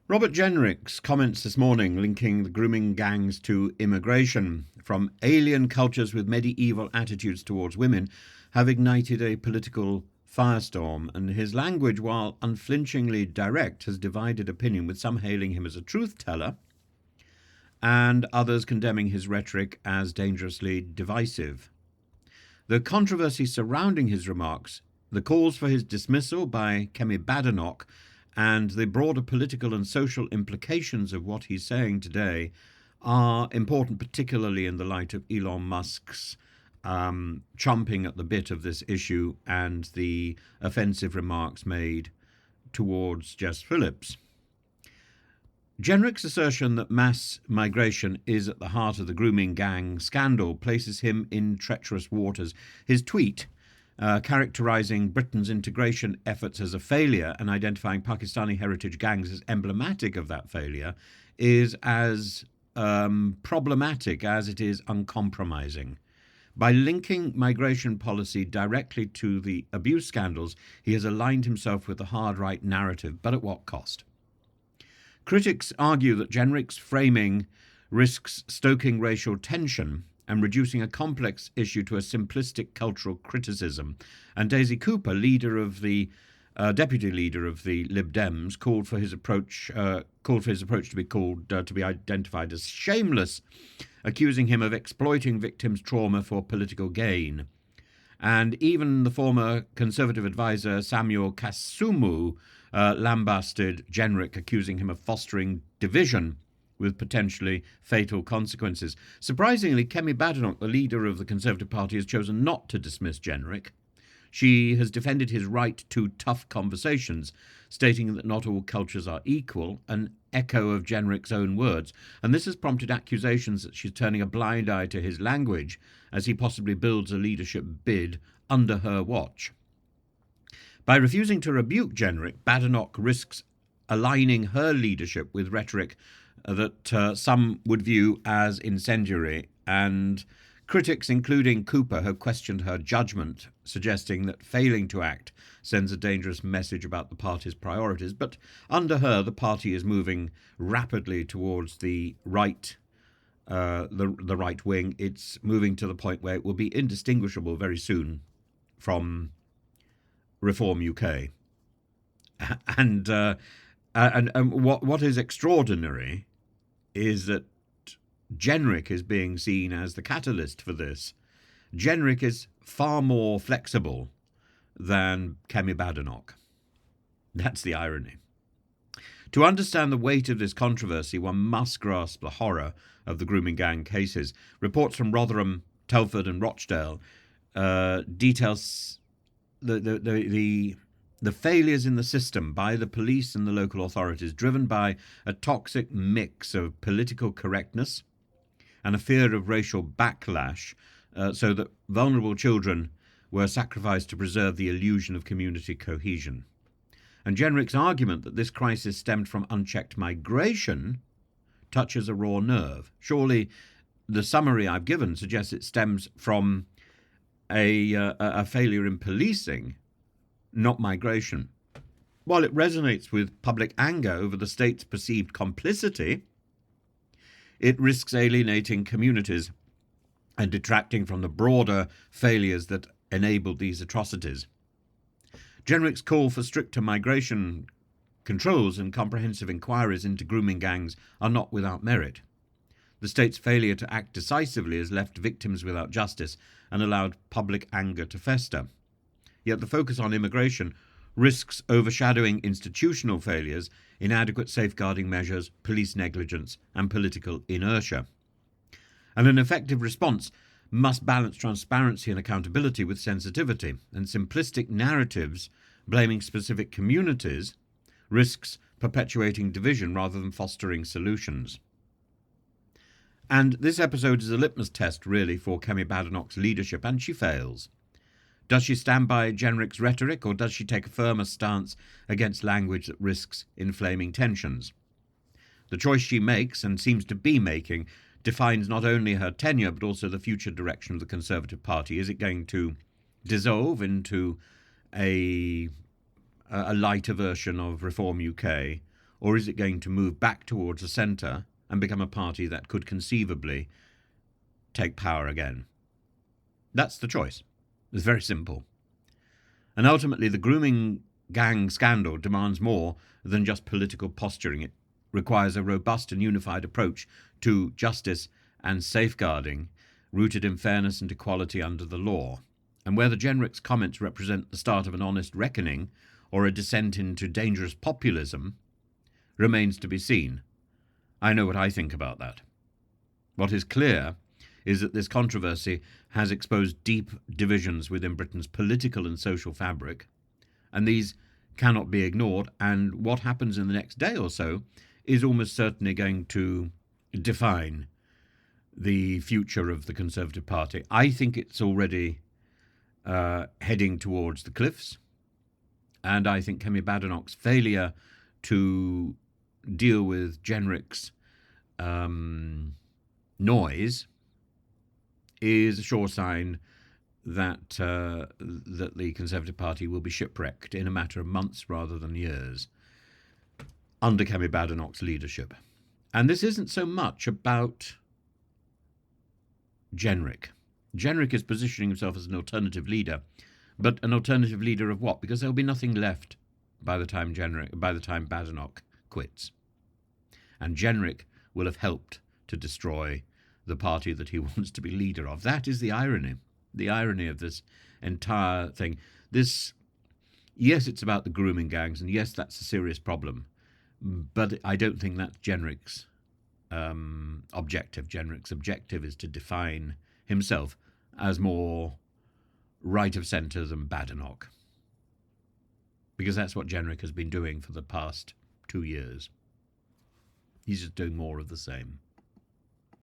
Robert Jenrick's comments this morning linking the grooming gangs to immigration from alien cultures with medieval attitudes towards women have ignited a political firestorm, and his language, while unflinchingly direct, has divided opinion, with some hailing him as a truth-teller and others condemning his rhetoric as dangerously divisive. The controversy surrounding his remarks, the calls for his dismissal by Kemi Badenoch, and the broader political and social implications of what he's saying today are important, particularly in the light of Elon Musk's chomping at the bit of this issue and the offensive remarks made towards Jess Phillips. Jenrick's assertion that mass migration is at the heart of the grooming gang scandal places him in treacherous waters. His tweet, characterising Britain's integration efforts as a failure and identifying Pakistani heritage gangs as emblematic of that failure, is as problematic as it is uncompromising. By linking migration policy directly to the abuse scandals, he has aligned himself with the hard-right narrative, but at what cost? Critics argue that Jenrick's framing risks stoking racial tension and reducing a complex issue to a simplistic cultural criticism. And Daisy Cooper, deputy leader of the Lib Dems, called for his approach to be identified as shameless, accusing him of exploiting victims' trauma for political gain. And even the former Conservative advisor Samuel Kasumu lambasted Jenrick, accusing him of fostering division with potentially fatal consequences. Surprisingly, Kemi Badenoch, the leader of the Conservative Party, has chosen not to dismiss Jenrick. She has defended his right to tough conversations, stating that not all cultures are equal, an echo of Jenrick's own words, and this has prompted accusations that she's turning a blind eye to his language as he possibly builds a leadership bid under her watch. By refusing to rebuke Jenrick, Badenoch risks aligning her leadership with rhetoric that some would view as incendiary, and critics, including Cooper, have questioned her judgment, suggesting that failing to act sends a dangerous message about the party's priorities. But under her, the party is moving rapidly towards the right, the right wing. It's moving to the point where it will be indistinguishable very soon from Reform UK. And what is extraordinary is that Jenrick is being seen as the catalyst for this. Jenrick is far more flexible than Kemi Badenoch. That's the irony. To understand the weight of this controversy, one must grasp the horror of the grooming gang cases. Reports from Rotherham, Telford and Rochdale details the failures in the system by the police and the local authorities, driven by a toxic mix of political correctness and a fear of racial backlash, so that vulnerable children were sacrificed to preserve the illusion of community cohesion. And Jenrick's argument that this crisis stemmed from unchecked migration touches a raw nerve. Surely the summary I've given suggests it stems from a failure in policing, not migration. While it resonates with public anger over the state's perceived complicity, it risks alienating communities and detracting from the broader failures that enabled these atrocities. Jenrick's call for stricter migration controls and comprehensive inquiries into grooming gangs are not without merit. The state's failure to act decisively has left victims without justice and allowed public anger to fester. Yet the focus on immigration risks overshadowing institutional failures, inadequate safeguarding measures, police negligence, and political inertia. And an effective response must balance transparency and accountability with sensitivity, and simplistic narratives blaming specific communities risks perpetuating division rather than fostering solutions. And this episode is a litmus test, really, for Kemi Badenoch's leadership, and she fails. Does she stand by Jenrick's rhetoric, or does she take a firmer stance against language that risks inflaming tensions? The choice she makes, and seems to be making, defines not only her tenure but also the future direction of the Conservative Party. Is it going to dissolve into a lighter version of Reform UK, or is it going to move back towards the centre and become a party that could conceivably take power again? That's the choice. It's very simple. And ultimately, the grooming gang scandal demands more than just political posturing. It requires a robust and unified approach to justice and safeguarding, rooted in fairness and equality under the law. And whether Jenrick's comments represent the start of an honest reckoning or a descent into dangerous populism remains to be seen. I know what I think about that. What is clear is that this controversy has exposed deep divisions within Britain's political and social fabric, and these cannot be ignored, and what happens in the next day or so is almost certainly going to define the future of the Conservative Party. I think it's already heading towards the cliffs, and I think Kemi Badenoch's failure to deal with Jenrick's noise is a sure sign that that the Conservative Party will be shipwrecked in a matter of months rather than years under Kemi Badenoch's leadership. And this isn't so much about Jenrick. Jenrick is positioning himself as an alternative leader, but an alternative leader of what? Because there'll be nothing left by the time Badenoch quits. And Jenrick will have helped to destroy the party that he wants to be leader of. That is the irony of this entire thing. Yes, it's about the grooming gangs, and yes, that's a serious problem, but I don't think that's Jenrick's objective. Jenrick's objective is to define himself as more right of centre than Badenoch, because that's what Jenrick has been doing for the past 2 years. He's just doing more of the same.